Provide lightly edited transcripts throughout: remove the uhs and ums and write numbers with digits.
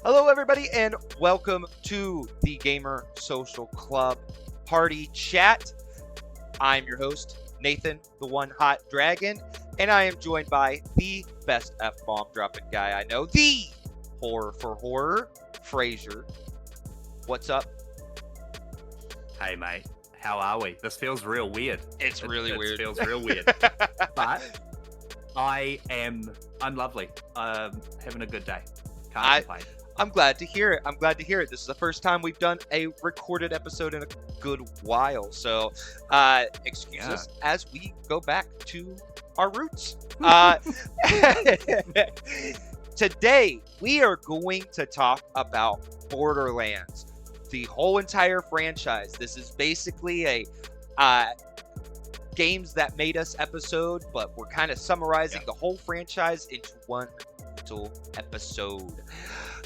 Hello, everybody, and welcome to the Gamer Social Club Party Chat. I'm your host, Nathan, the One Hot Dragon, and I am joined by the best F-bomb dropping guy I know, the Horror for Horror, Fraser. What's up? Hey, mate. How are we? This feels real weird. It's really weird. It feels real weird. But I'm lovely. Having a good day. Can't complain. I'm glad to hear it. This is the first time we've done a recorded episode in a good while. So, excuse us as we go back to our roots. Today, we are going to talk about Borderlands, the whole entire franchise. This is basically a games that made us episode, but we're kind of summarizing the whole franchise into one little episode.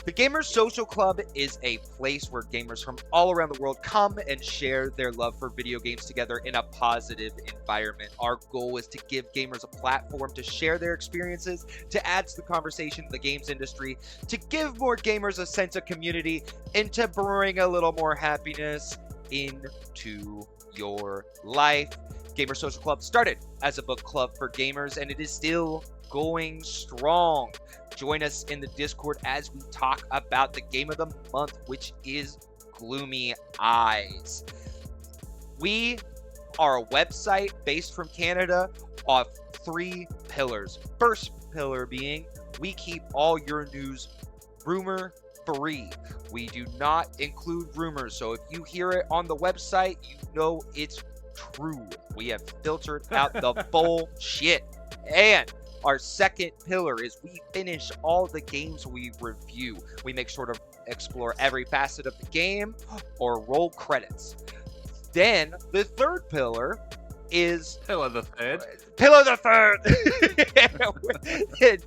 The Gamer Social Club is a place where gamers from all around the world come and share their love for video games together in a positive environment. Our goal is to give gamers a platform to share their experiences, to add to the conversation in the games industry, to give more gamers a sense of community, and to bring a little more happiness into your life. Gamer Social Club started as a book club for gamers, and it is still going strong. Join us in the Discord as we talk about the game of the month, which is Gloomy Eyes. We are a website based from Canada of 3 pillars. First pillar being we keep all your news rumor free. We do not include rumors, so if you hear it on the website, you know it's true. We have filtered out the bullshit. And our second pillar is we finish all the games we review. We make sure to explore every facet of the game or roll credits. Then the third pillar is... Pillar the third.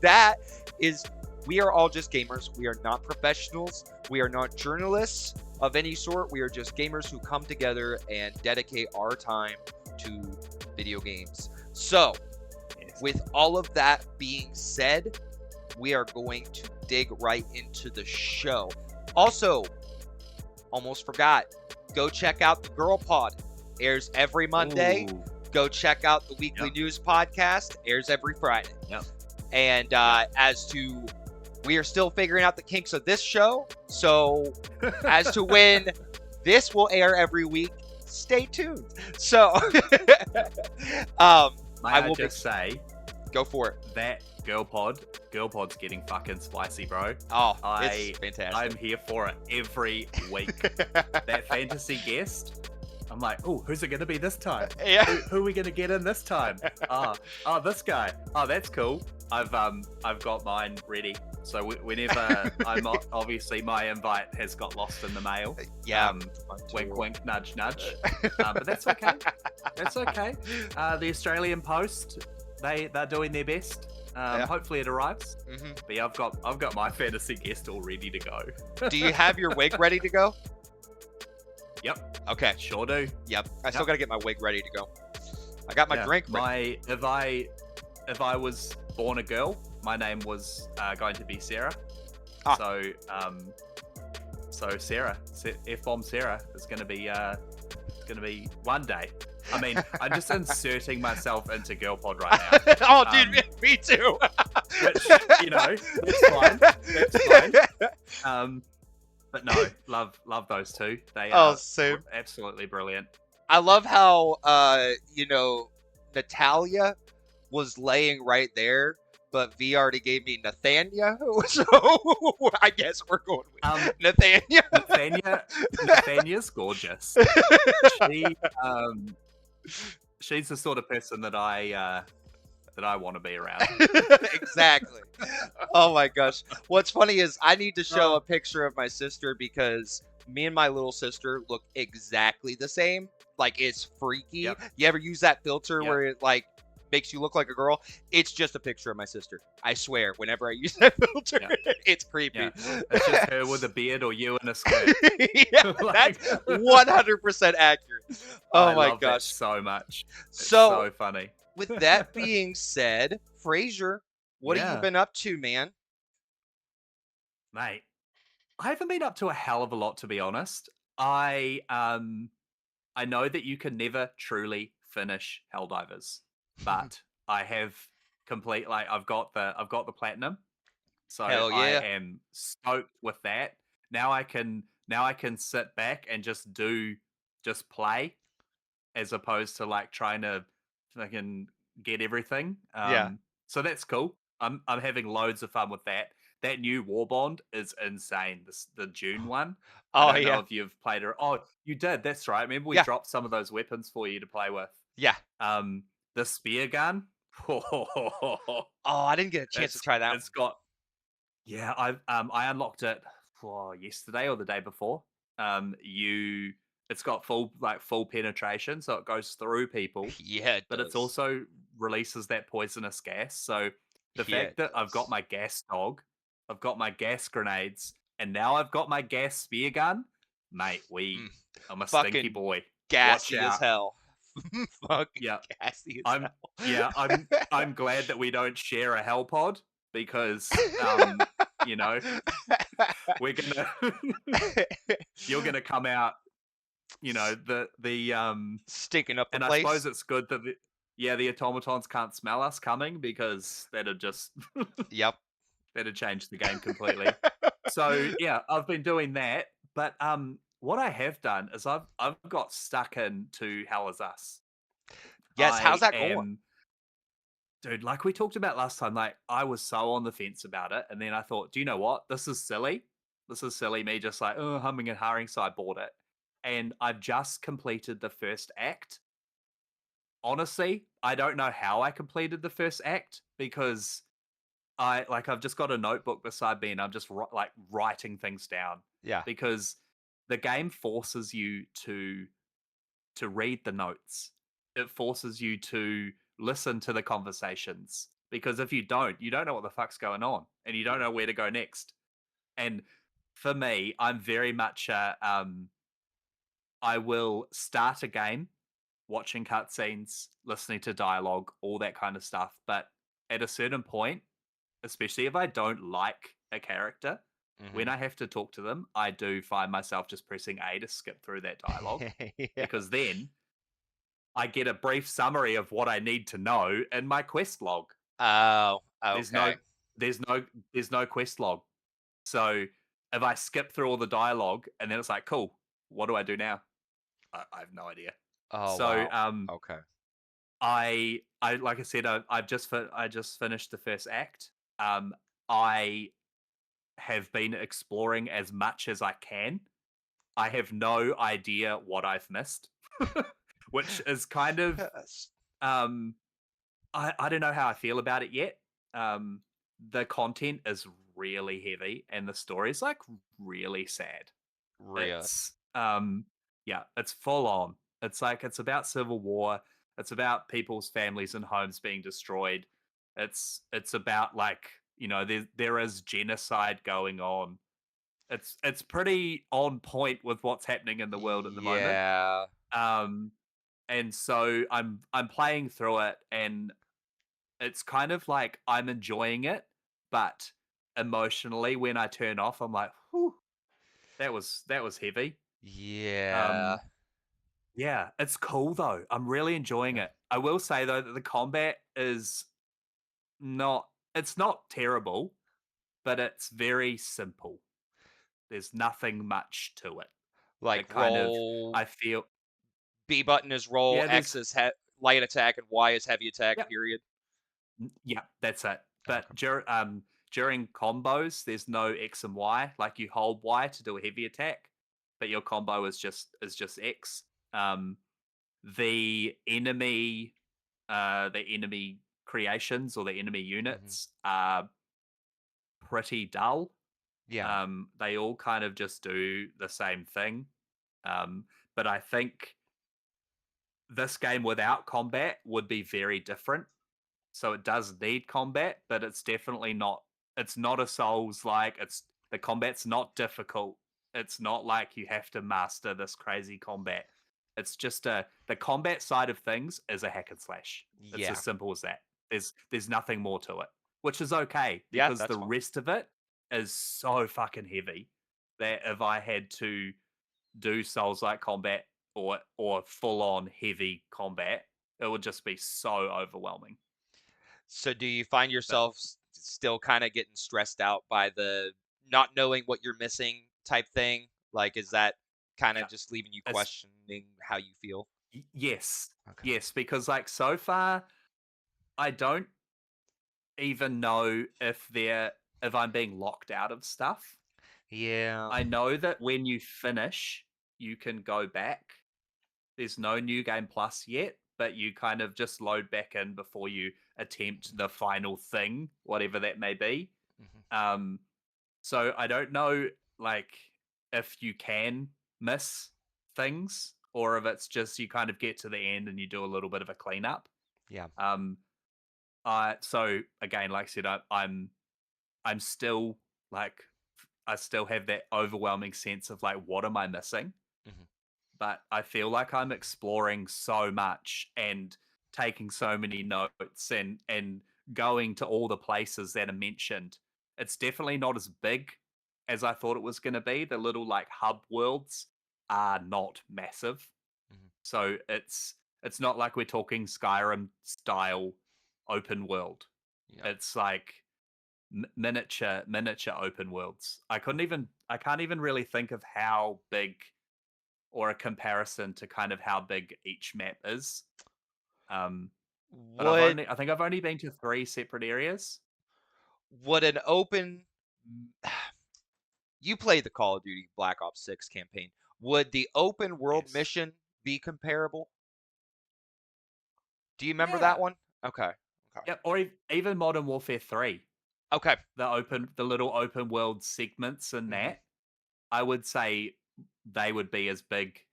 That is, we are all just gamers. We are not professionals. We are not journalists of any sort. We are just gamers who come together and dedicate our time to video games. So, with all of that being said, we are going to dig right into the show. Also, almost forgot, go check out the Girl Pod. Airs every Monday. Ooh. Go check out the Weekly News Podcast. Airs every Friday. And as to, we are still figuring out the kinks of this show. So, as to when this will air every week, stay tuned. So, I will just say, go for it. That Girl Pod's getting fucking spicy, bro. Oh, it's fantastic. I'm here for it every week. That fantasy guest, I'm like, oh, who's it gonna be this time? Yeah. Who are we gonna get in this time? This guy. Oh, that's cool. I've got mine ready. So whenever obviously my invite has got lost in the mail. Wink, wink, nudge, nudge. But that's okay. That's okay. The Australian Post, they're doing their best. Hopefully it arrives. Mm-hmm. But yeah, I've got my fantasy guest all ready to go. Do you have your wig ready to go? Yep. Okay. Sure do. Yep. I still gotta get my wig ready to go. I got my drink ready. If I was born a girl, my name was going to be Sarah. So Sarah, F-bomb Sarah is going to be one day. I mean, I'm just inserting myself into Girl Pod right now. Oh, dude, me too. Which, that's fine. That's fine. But no, love those two. They are absolutely brilliant. I love how Natalia was laying right there, but V already gave me Nathania, so I guess we're going with Nathania. Nathania's gorgeous. She's the sort of person that I want to be around. Exactly. Oh my gosh. What's funny is I need to show a picture of my sister because me and my little sister look exactly the same. Like, it's freaky. Yep. You ever use that filter where it like makes you look like a girl? It's just a picture of my sister. I swear, whenever I use that filter, it's creepy. Yeah. It's just her with a beard or you in a skirt. That's 100% accurate. Oh I my love gosh. That so much. It's so funny. With that being said, Fraser, what have you been up to, man? Mate, I haven't been up to a hell of a lot, to be honest. I know that you can never truly finish Helldivers, but I have I've got the platinum, so Hell I yeah. am stoked with that. Now I can sit back and just play as opposed to like trying to fucking get everything. Yeah. So that's cool. I'm having loads of fun with that. That new War Bond is insane. The June one. I Oh don't know yeah. if you've played it. Oh, you did. That's right. Remember we Yeah. dropped some of those weapons for you to play with. Yeah. Um, the spear gun. Oh, I didn't get a chance to try that It's one. got yeah. I unlocked it yesterday or the day before. You it's got full penetration, so it goes through people, Yeah, it but it's does. also releases that poisonous gas. So the Yeah, fact it that I've got does. my gas dog, I've got my gas grenades, and now I've got my gas spear gun, mate. Mm. I'm a stinky Fucking boy. Watch gassy as out. hell. Fucking Yeah, gassy as I'm yeah, I'm glad that we don't share a hell pod because hell. you know, we're gonna you're gonna come out, Stinking up the and I suppose place. it's good that the automatons can't smell us coming because that'd just Yep. that'd change the game completely. So yeah, I've been doing that, but what I have done is I've got stuck into Hell is Us. Yes, how's I that going? am Dude, like we talked about last time, like I was so on the fence about it, and then I thought, do you know what? This is silly. This is silly. Me just like humming and hawing, so I bought it, and I've just completed the first act. Honestly, I don't know how I completed the first act because I've just got a notebook beside me and I'm just writing things down Yeah. because the game forces you to read the notes. It forces you to listen to the conversations because if you don't know what the fuck's going on and you don't know where to go next. And for me, I'm very much I will start a game watching cutscenes, listening to dialogue, all that kind of stuff. But at a certain point, especially if I don't like a character, when Hmm. I have to talk to them, I do find myself just pressing A to skip through that dialogue Yeah. because then I get a brief summary of what I need to know in my quest log. Oh, There's okay. no there's no there's no quest log. So if I skip through all the dialogue and then it's like, cool, what do I do now? I have no idea. Oh, So wow. Okay. I like I said, I just finished the first act. I have been exploring as much as I can. I have no idea what I've missed, which is kind of Yes. um I don't know how I feel about it yet. Um, the content is really heavy, and the story is like really sad. Real. It's yeah, it's full on. It's like it's about civil war. It's about people's families and homes being destroyed. It's about like there is genocide going on. It's pretty on point with what's happening in the world at the moment. Yeah. Um, and so I'm playing through it, and it's kind of like I'm enjoying it, but emotionally, when I turn off, I'm like, "Whew, that was heavy." Yeah. Um, yeah, it's cool though. I'm really enjoying Yeah. it. I will say though that the combat is not it's not terrible, but it's very simple. There's nothing much to it. Like It kind of roll. I feel B button is roll. yeah, X there's is light attack, and Y is heavy attack. yep, Period. yeah, that's it. But Okay. during combos, there's no X and Y. Like you hold Y to do a heavy attack, but your combo is just X. Um, the enemy creations or the enemy Hmm. units are pretty dull. Yeah. They all kind of just do the same thing. But I think this game without combat would be very different. So it does need combat, but it's not a Souls like. It's the combat's not difficult. It's not like you have to master this crazy combat. It's just the combat side of things is a hack and slash. It's as Yeah. simple as that. There's nothing more to it, which is okay Yeah. because That's the fine. rest of it is so fucking heavy. that if I had to do Souls-like combat or full-on heavy combat, it would just be so overwhelming. So do you find But yourself still kind of getting stressed out by the not knowing what you're missing type thing? Like, is that kind yeah, of just leaving you it's questioning how you feel? yes, Okay. yes, because like so far, I don't even know if I'm being locked out of stuff. Yeah. I know that when you finish, you can go back. There's no new game plus yet, but you kind of just load back in before you attempt the final thing, whatever that may be. Mhm. Um, so I don't know, like, if you can miss things or if it's just you kind of get to the end and you do a little bit of a cleanup. Yeah. Um, so again, like I said, I'm still like I still have that overwhelming sense of like, what am I missing? Mhm. But I feel like I'm exploring so much and taking so many notes and going to all the places that are mentioned. It's definitely not as big as I thought it was going to be. The little like hub worlds are not massive. Mhm. So it's not like we're talking Skyrim style open world. Yeah. It's like miniature open worlds. I can't even really think of how big or a comparison to kind of how big each map is. Um, but Would I think I've only been to 3 separate areas. would an open you played the Call of Duty Black Ops 6 campaign. Would the open world Yes. mission be comparable? Do you remember that Yeah. one? Okay. Okay. Yep. Or even Modern Warfare 3, Okay. the little open world segments in Mhm. that, I would say they would be as big.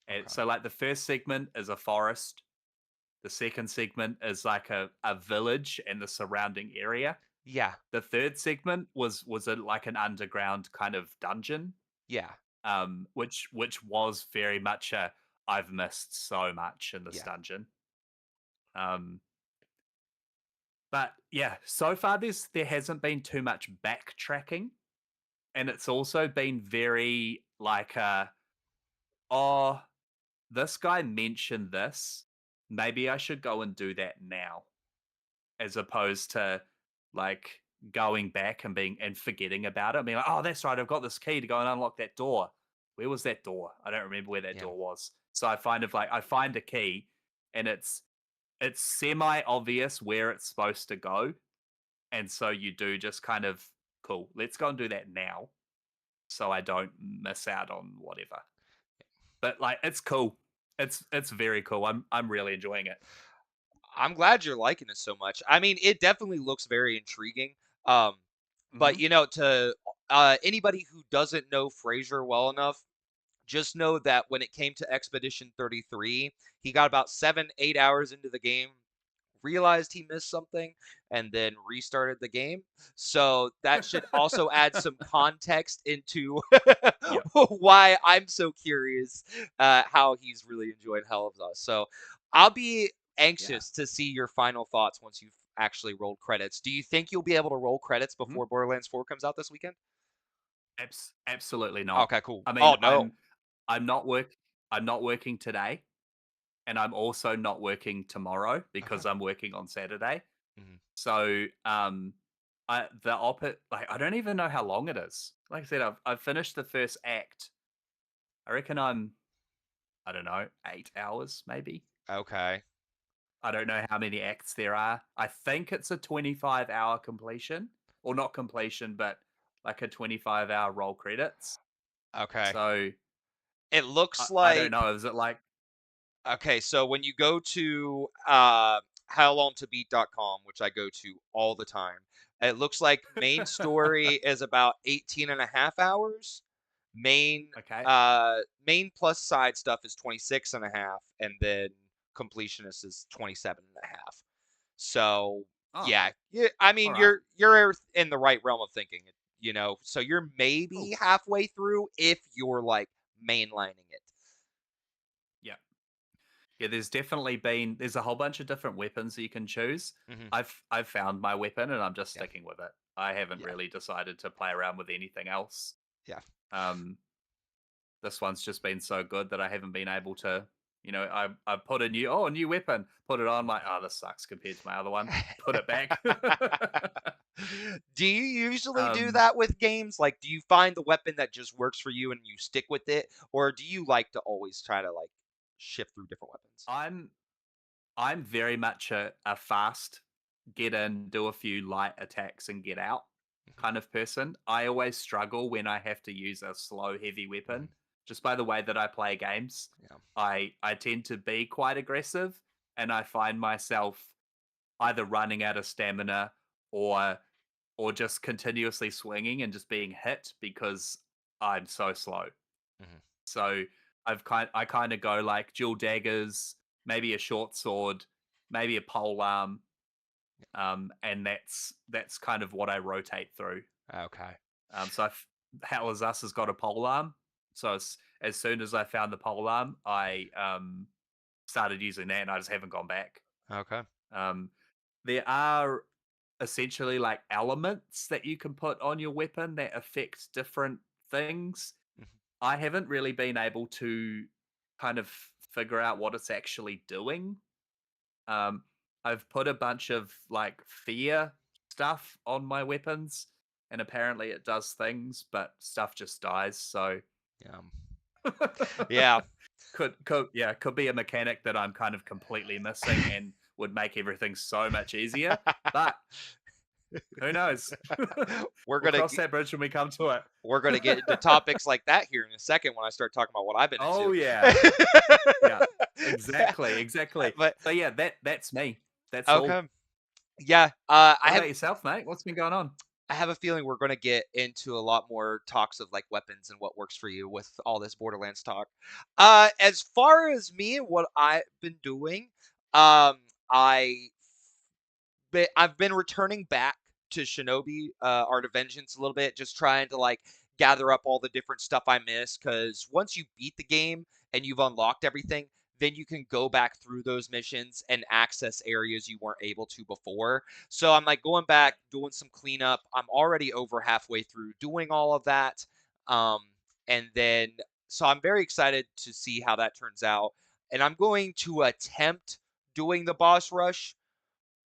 Okay. So like the first segment is a forest. The second segment is like a village and the surrounding area. Yeah. The third segment was like an underground kind of dungeon, Yeah. which was very much a I've missed so much in this Yeah. dungeon. Um, but yeah, so far there hasn't been too much backtracking, and it's also been very like oh, this guy mentioned this, maybe I should go and do that now, as opposed to like going back and being and forgetting about it. I mean, like, oh, that's right, I've got this key to go and unlock that door. Where was that door? I don't remember where that Yeah. door was. So I find a key, and it's semi obvious where it's supposed to go, and so you do just kind of cool. Let's go and do that now, so I don't miss out on whatever. But like, it's cool. It's very cool. I'm really enjoying it. I'm glad you're liking it so much. I mean, it definitely looks very intriguing. Um, Hmm. but to anybody who doesn't know Fraser well enough, just know that when it came to Expedition 33, he got about 7, 8 hours into the game, realized he missed something, and then restarted the game. So that should also add some context into Yeah, why I'm so curious how he's really enjoyed Hell of Us. So I'll be yeah. anxious to see your final thoughts once you've actually rolled credits. Do you think you'll be able to roll credits Mhm. before Borderlands 4 comes out this weekend? Absolutely not. Okay, cool. I mean, Oh no. I'm not work I'm not working today, and I'm also not working tomorrow Okay. because I'm working on Saturday. Mhm. So, like I don't even know how long it is. Like I said, I've finished the first act. I reckon I don't know, 8 hours maybe. Okay. I don't know how many acts there are. I think it's a 25-hour completion, or not completion, but like a 25-hour roll credits. Okay. So It looks I don't like know. Is it like okay, so when you go to howlongtobeat.com, which I go to all the time, it looks like main story is about 18 and a half hours. Main okay? main plus side stuff is 26 and a half, and then completionist is 27 and a half. So Oh, yeah, yeah, I all mean right. you're in the right realm of thinking, so you're Cool. maybe halfway through if you're like mainlining it. Yeah. Yeah, there's a whole bunch of different weapons that you can choose. Hmm. I've found my weapon and I'm just Yeah, sticking with it. I haven't yeah. really decided to play around with anything else. Yeah. This one's just been so good that I haven't been able to. I put a new weapon, put it on, like, oh, this sucks compared to my other one. Put it back. Do you usually do um, that with games? Like, do you find the weapon that just works for you and you stick with it, or do you like to always try to like shift through different weapons? I'm I'm very much a fast get in, do a few light attacks and get out Mhm, kind of person. I always struggle when I have to use a slow, heavy mhm. weapon. Just by the way that I play games, Yeah. I tend to be quite aggressive, and I find myself either running out of stamina or or just continuously swinging and just being hit because I'm so slow. Mhm. So I kind of go like dual daggers, maybe a short sword, maybe a pole arm, and that's kind of what I rotate through. Okay. So Hell as Us has got a pole arm, so as soon as I found the pole arm, I started using that, and I just haven't gone back. Okay. Um, there are essentially like elements that you can put on your weapon that affect different things. Mhm. I haven't really been able to kind of figure out what it's actually doing. Um, I've put a bunch of like fear stuff on my weapons, and apparently it does things, but stuff just dies. So Yeah. Yeah. could be a mechanic that I'm kind of completely missing and would make everything so much easier. But who knows? we're We'll gonna cross that bridge when we come to we're gonna get into it. topics like that here in a second when I start talking about what I've been Oh into. yeah. Yeah. Exactly, exactly. But So yeah, that's me. That's all. okay. Yeah. What about yourself, mate? What's been going on? I have a feeling we're going to get into a lot more talks of like weapons and what works for you with all this Borderlands talk. As far as me and what I've been doing, I I've been returning back to Shinobi Art of Vengeance a little bit, just trying to like gather up all the different stuff I missed. Because once you beat the game and you've unlocked everything, then you can go back through those missions and access areas you weren't able to before. So I'm like going Yeah. back, doing some cleanup. I'm already over halfway through doing all of that. Um, and then, so I'm very excited to see how that turns out. And I'm going to attempt doing the boss rush,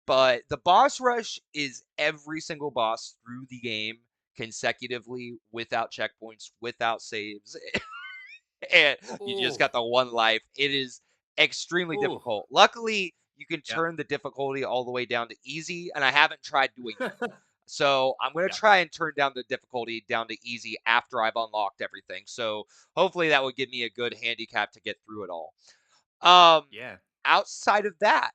but the boss rush is every single boss through the game consecutively without checkpoints, without saves, and you just Ooh. got the one life. It is extremely Ooh. difficult. Luckily, you can Yeah. turn the difficulty all the way down to easy, and I haven't tried doing that. So I'm going to Yeah. try and turn down the difficulty down to easy after I've unlocked everything. So hopefully that would give me a good handicap to get through it all. Um, Yeah. outside of that,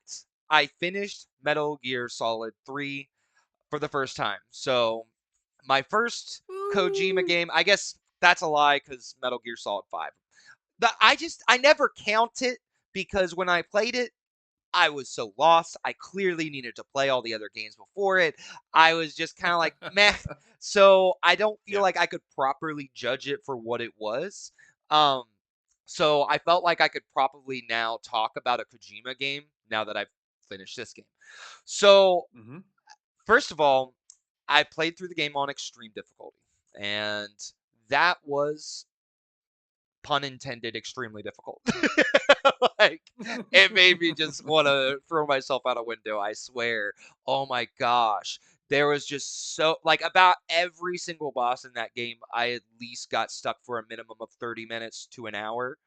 I finished Metal Gear Solid 3 for the first time. So my first Kojima Woo. game, I guess that's a lie because Metal Gear Solid 5. I never count it because when I played it, I was so lost. I clearly needed to play all the other games before it. I was just kind of like, meh. So I don't feel Yeah. like I could properly judge it for what it was. Um, so I felt like I could probably now talk about a Kojima game now that I've finished this game. So Hmm. first of all, I played through the game on extreme difficulty, and that was, pun intended, extremely difficult. Like, it made me just want to throw myself out a window, I swear. Oh my gosh. There was just so, like, about every single boss in that game, I at least got stuck for a minimum of 30 minutes to an hour.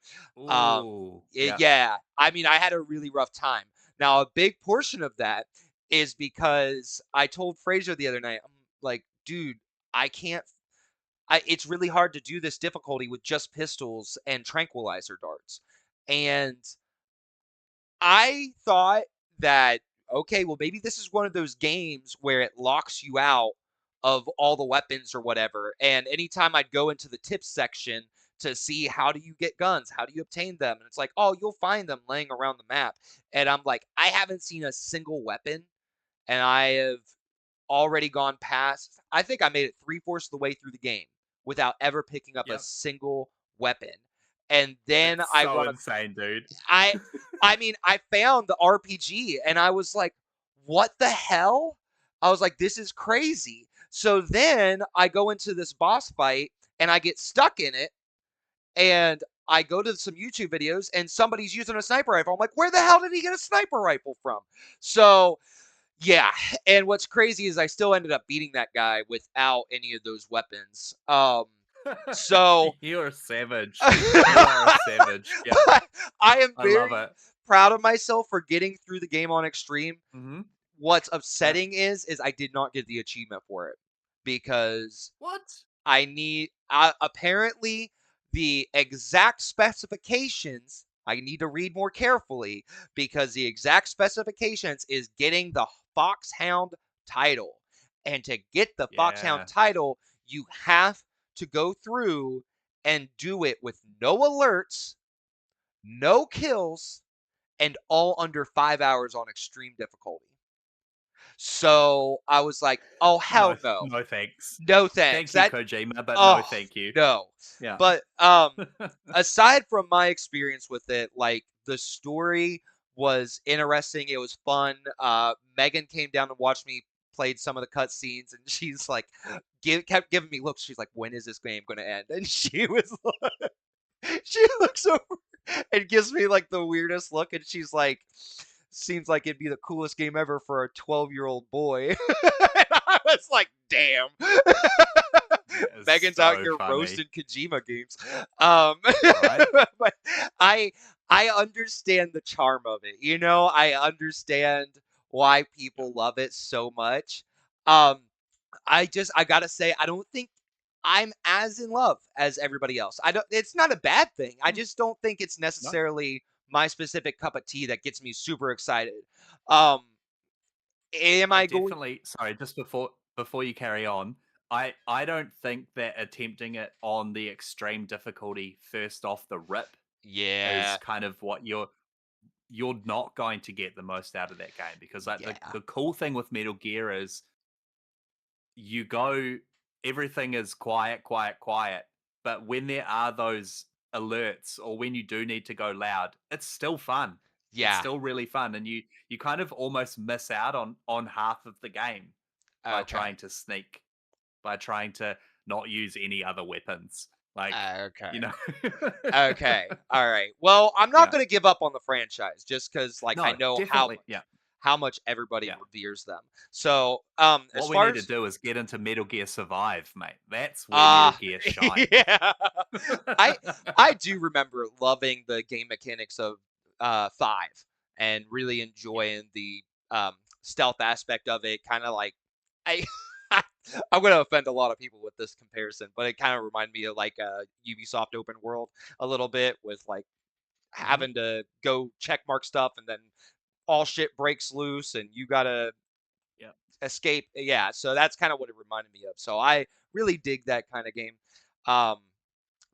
Um, Ooh. Yeah. yeah, I mean, I had a really rough time. Now, a big portion of that is because I told Fraser the other night, I'm like, dude, I can't it's really hard to do this difficulty with just pistols and tranquilizer darts. And I thought that, okay, well, maybe this is one of those games where it locks you out of all the weapons or whatever. And anytime I'd go into the tips section to see how do you get guns, how do you obtain them, and it's like, oh, you'll find them laying around the map. And I'm like, I haven't seen a single weapon, and I have already gone past, I think I made it three-fourths of the way through the game without ever picking up a Yep. single weapon. And then That's I so run a insane, dude. I I mean, I found the RPG and I was like, "What the hell?" I was like, "This is crazy." So then I go into this boss fight and I get stuck in it, and I go to some YouTube videos and somebody's using a sniper rifle. I'm like, where the hell did he get a sniper rifle from? So yeah, and what's crazy is I still ended up beating that guy without any of those weapons. So You're a savage. You are a savage. Yeah, I am I love very it. proud of myself for getting through the game on extreme. Mm-hmm. What's Yeah. upsetting is I did not get the achievement for it because What? I need apparently the exact specifications. I need to read more carefully because the exact specifications is getting the Foxhound title. And to get the Foxhound Yeah. title, you have to go through and do it with no alerts, no kills, and all under 5 hours on extreme difficulty. So I was like, oh, No, hell no. no thanks. No thanks. Thank you, That Kojima, but no, Oh, thank you. no. Yeah. But aside from my experience with it, like the story was interesting. It was fun. Megan came down and watched me played some of the cutscenes, and she's like, kept giving me looks. She's like, "When is this game going to end?" And she was, she looks over and gives me like the weirdest look, and she's like, "Seems like it'd be the coolest game ever for a 12-year-old boy." And I was like, "Damn." That is Megan's out so here funny. roasting Kojima games. Right? But I understand the charm of it. You know, I understand why Yeah. people love it so much. I gotta say, I don't think I'm as in love as everybody else. I don't. It's not a bad thing. I Hmm. just don't think it's No, necessarily my specific cup of tea that gets me super excited. Um, am I I going? definitely. Sorry, just before you carry on, I don't think that attempting it on the extreme difficulty first off the rip is Yeah, kind of what you're not going to get the most out of that game, because like the yeah, the cool thing with Metal Gear is you go, everything is quiet, quiet, quiet, but when there are those alerts or when you do need to go loud, it's still fun. It's yeah. still really fun, and you kind of almost miss out on half of the game by Okay, trying to sneak, by trying to not use any other weapons, like, okay. you know. Okay. All right. Well, I'm not Yeah. going to give up on the franchise just because, like, I No, know definitely. Yeah. how much everybody Yeah. reveres them. So, as What we far need to as do is get into Metal Gear Survive, mate. That's where Metal Gear shines. yeah, I I do remember loving the game mechanics of 5 and really Yeah. enjoying the stealth aspect of it. Kind of like I. I'm gonna offend a lot of people with this comparison, but it kind of reminded me of like Ubisoft open world a little bit with like Mhm. having to go check mark stuff and then all shit breaks loose and you gotta Yeah. escape. Yeah, so that's kind of what it reminded me of. So I really dig that kind of game. Um,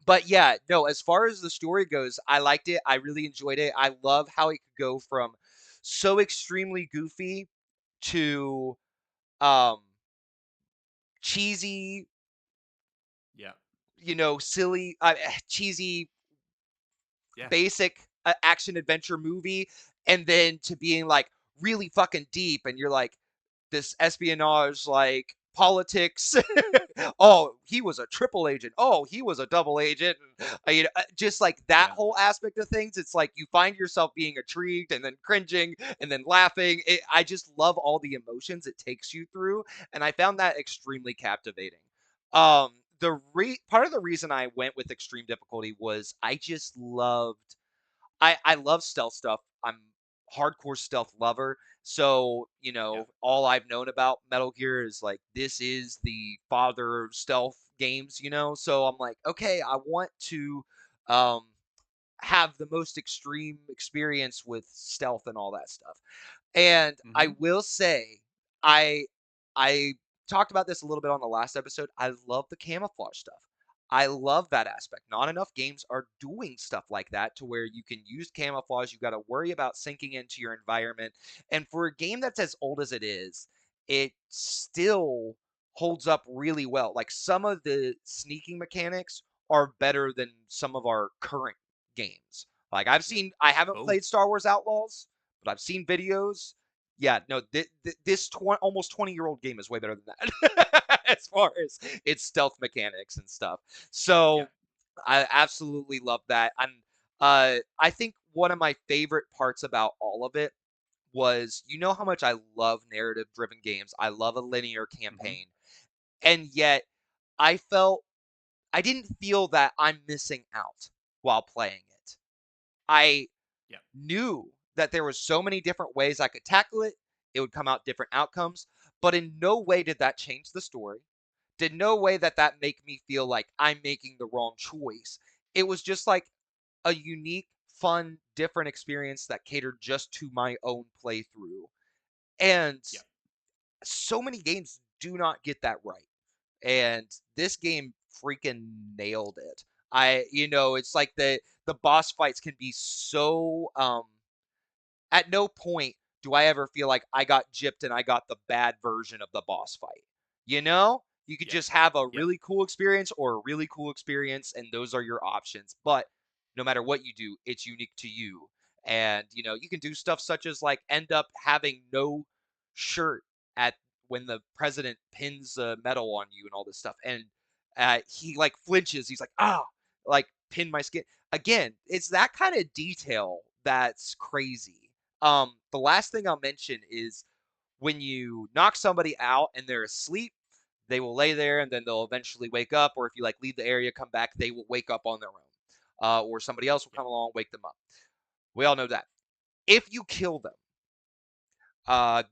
but yeah, no, as far as the story goes, I liked it. I really enjoyed it. I love how it could go from so extremely goofy to um cheesy, Yeah. silly, cheesy Yeah. basic action adventure movie, and then to being like really fucking deep, and you're like this espionage, like politics. Oh, he was a triple agent. Oh, he was a double agent. Just like that Yeah. whole aspect of things. It's like you find yourself being intrigued and then cringing and then laughing. I just love all the emotions it takes you through, and I found that extremely captivating. Part of the reason I went with extreme difficulty was I just loved I love stealth stuff. I'm hardcore stealth lover. So, Yeah. all I've known about Metal Gear is like this is the father of stealth games, So I'm like, okay, I want to um have the most extreme experience with stealth and all that stuff. And I Mhm. will say, I I talked about this a little bit on the last episode. I love the camouflage stuff. I love that aspect. Not enough games are doing stuff like that to where you can use camouflage. You got to worry about sinking into your environment. And for a game that's as old as it still holds up really well. Like some of the sneaking mechanics are better than some of our current games. Like Yeah. I haven't Cool. played Star Wars Outlaws, but I've seen videos. Yeah, no, this almost 20-year-old game is way better than that. as far as its stealth mechanics and stuff. Yeah. So I absolutely love that. And I think one of my favorite parts about all of it was, you know how much I love narrative driven games. I love a linear Hmm. campaign. And yet I felt I didn't feel that I'm missing out while playing it. I Yeah. knew that there was so many different ways I could tackle it. It would come out different outcomes, but in no way did that change the story. Did no way that that make me feel like I'm making the wrong choice. It was just like a unique, fun, different experience that catered just to my own playthrough. And Yeah. so many games do not get that right. And this game freaking nailed it. It's like the boss fights can be so at no point do I ever feel like I got gypped and I got the bad version of the boss fight. You know? You could Yeah. just have a Yep. really cool experience or a really cool experience, and those are your options. But no matter what you do, it's unique to you. And, you can do stuff such as like end up having no shirt at when the president pins a medal on you and all this stuff. And he like flinches. He's like, like pin my skin. Again, it's that kind of detail that's crazy. The last thing I'll mention is when you knock somebody out and they're asleep, they will lay there and then they'll eventually wake up. Or if you like leave the area, come back, they will wake up on their own. Or somebody else will Yep. come along, wake them up. We all know that. If you kill them,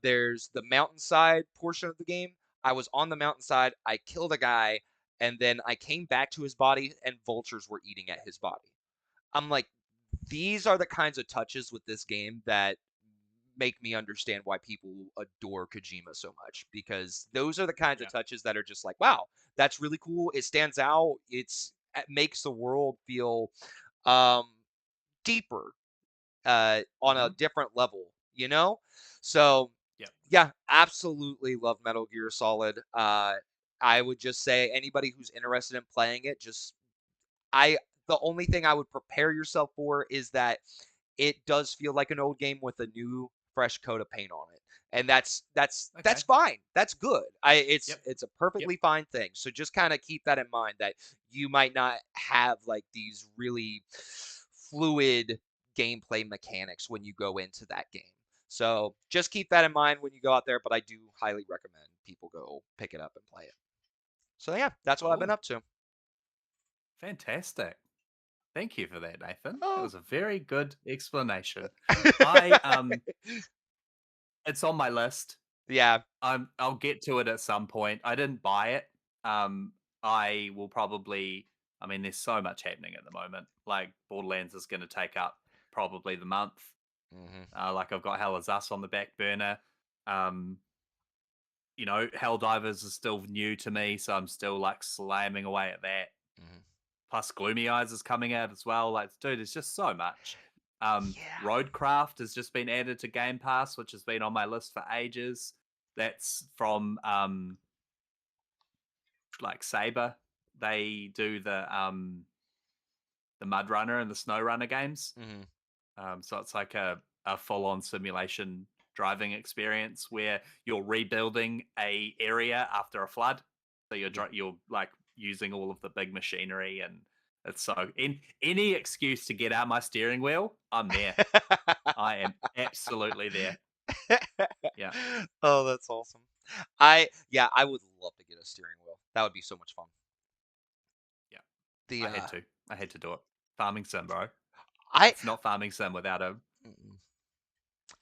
there's the mountainside portion of the game. I was on the mountainside, I killed a guy, and then I came back to his body and vultures were eating at his body. I'm like, these are the kinds of touches with this game that make me understand why people adore Kojima so much, because those are the kinds of Yeah. touches that are just like, wow, that's really cool. It stands out. It makes the world feel um, deeper on a Hmm. different level, you know? So, Yep. yeah, absolutely love Metal Gear Solid. I would just say anybody who's interested in playing it, I the only thing I would prepare yourself for is that it does feel like an old game with a new fresh coat of paint on it. And that's Okay. fine. That's good. Yep. It's a Yep. perfectly fine thing. So just kind of keep that in mind that you might not have like these really fluid gameplay mechanics when you go into that game. So just keep that in mind when you go out there, but I do highly recommend people go pick it up and play it. So yeah, that's what I've been Cool. up to. Fantastic. Thank you for that, Nathan. That Oh. was a very good explanation. I It's on my list. Yeah. I'll get to it at some point. I didn't buy it. Um, I will probably. I mean, there's so much happening at the moment. Like Borderlands is going to take up probably the month. Hmm. Like I've got Hell is Us on the back burner. Um, Helldivers is still new to me, so I'm still like slamming away at that. Hmm. Plus, Gloomy Eyes is coming out as well. Like, dude, it's just so much. Yeah. Roadcraft has just been added to Game Pass, which has been on my list for ages. That's from like Saber. They do the Mud Runner and the Snow Runner games. Hmm. So it's like a full on simulation driving experience where you're rebuilding a area after a flood. So you're like using all of the big machinery, and it's so in any excuse to get out my steering wheel, I'm there. I am absolutely there. Yeah, Oh, that's awesome. Yeah, I would love to get a steering wheel. That would be so much fun. yeah. The I had to. I had to do it. Farming sim, bro. I It's not farming sim without a. mm,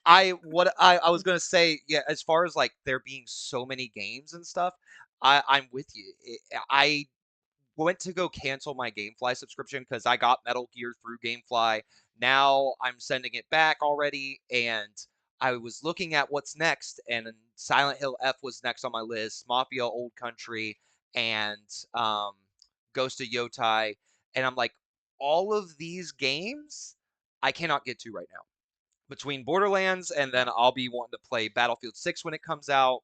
I was gonna say, yeah, as far as like there being so many games and stuff, I'm with you. I went to go cancel my GameFly subscription because I got Metal Gear through GameFly. Now I'm sending it back already, and I was looking at what's next, and Silent Hill F was next on my list, Mafia Old Country, and um, Ghost of Yotai, and I'm like, all of these games I cannot get to right now. Between Borderlands and Yeah. then I'll be wanting to play Battlefield 6 when it comes out.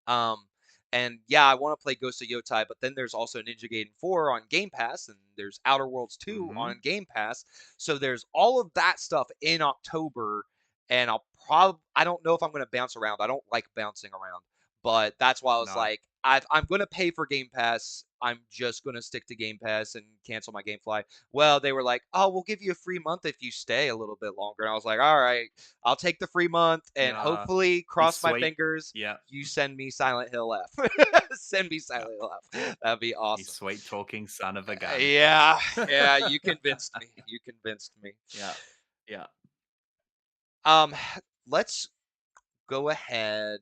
Um, and yeah, I want to play Ghost of Yotai, but then there's also Ninja Gaiden 4 on Game Pass, and there's Outer Worlds 2 Mm-hmm. on Game Pass. So there's all of that stuff in October, and I don't know if I'm going to bounce around. I don't like bouncing around, but that's why I was No. like, I'm gonna pay for Game Pass. I'm just gonna stick to Game Pass and cancel my GameFly. Well, they were like, "Oh, we'll give you a free month if you stay a little bit longer." And I was like, "All right, I'll take the free month and Yeah. hopefully You cross my sweet. fingers. Yeah. You send me Silent Hill F. Send me Yeah. Silent Hill F. That'd be You awesome." sweet talking son of a gun. Yeah, yeah, you convinced me. You convinced me. Yeah. Yeah. Um, let's go ahead